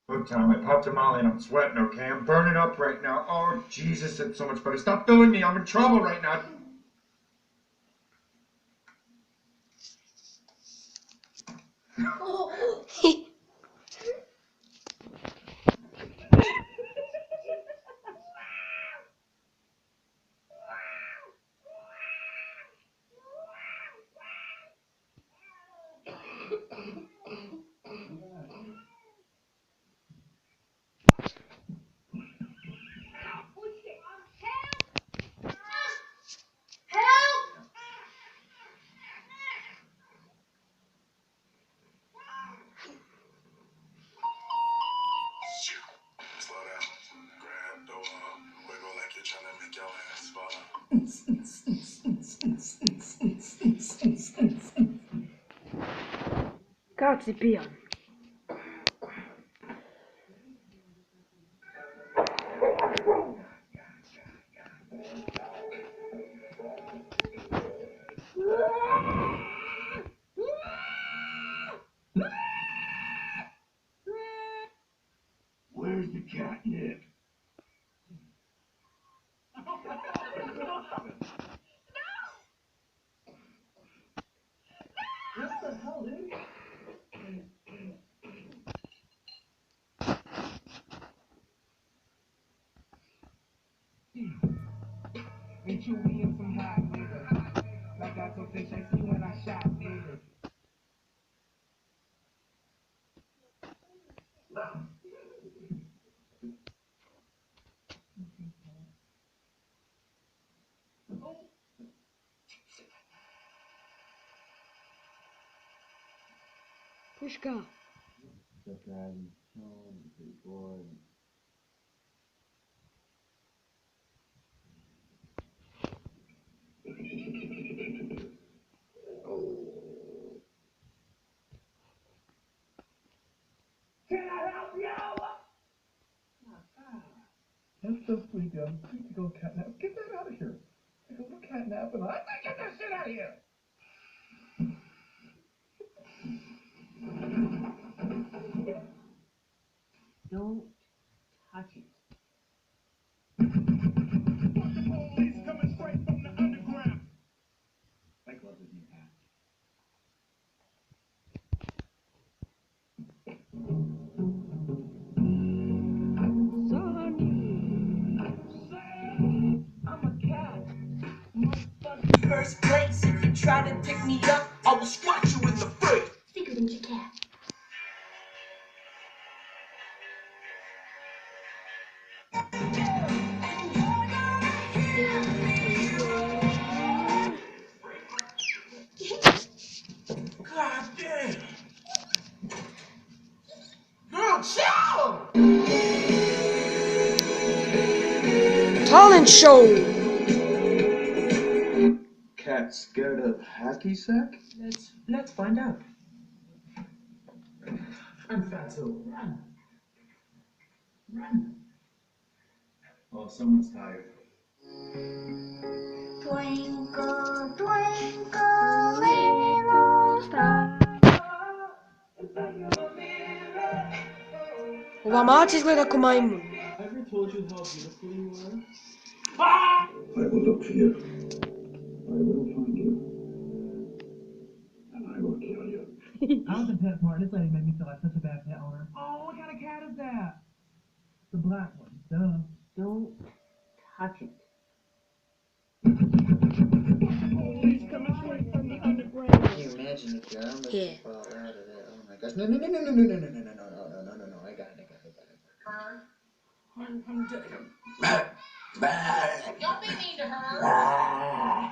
Look, Tom, I popped a molly and I'm sweating, okay? I'm burning up right now. Oh, Jesus, it's so much better. Stop filling me. I'm in trouble right now. Slow down. Grab the wall. Wiggle like you're trying to make your ass fall. Kāds ir pijans? Where's the catnip? What the hell, dude? Ain't you being some hot nigga? Like I told Fish, I see when I shot nigga. Puška. Can I help you? That's so sweet, Dad. Sweet to go catnap. Get that out of here. I go, no catnap, and I Get that shit out of here! Don't touch it. Police coming straight from the underground. I love his new hat. I'm a cat. Motherfucker. First place, if you try to pick me up, I will squat you in the face. Figured into cat. God damn. Girl, chill! Talent show. Cat scared of hacky sack? Let's find out. I'm Fatso. Run. Run. Oh, someone's tired. Twinkle, twinkle, little star. Ova māc izgleda ko majmun. I ever told you how beautiful you are? I will look for you. I will find you. And I will kill you. I was a pet part. This lady made me feel like such a bad pet owner. Oh, what kind of cat is that? The black one. Duh. Don't touch it. Police coming straight from the underground. Can you imagine if your arm was Yeah. to fall out of that? Oh my gosh. No, no, no, no, no, no, no, no, no, no, no, no, no, no. I got it. I'm dead. Don't be mean to her.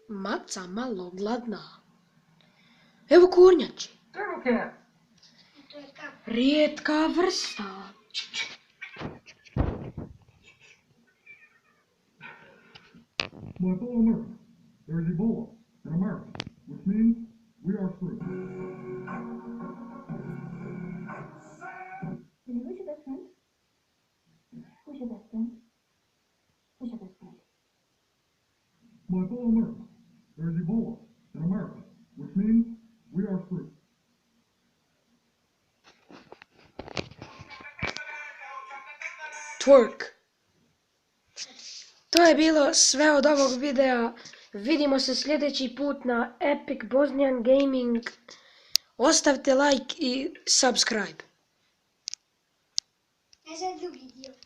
Maca malo gladná. Evo kūrņači. Turtle cat. Rietká vrstā. My fellow Americans, there is Ebola in America, which means we are screwed. Who's your best friend? Who's your best friend? Who's your best friend? My fellow Americans, there is Ebola in America, which means We are free. Twerk. To je bilo sve od ovog videa. Vidimo se sljedeći put na Epic Bosnian Gaming. Ostavite like i subscribe. Ne znam drugi dio.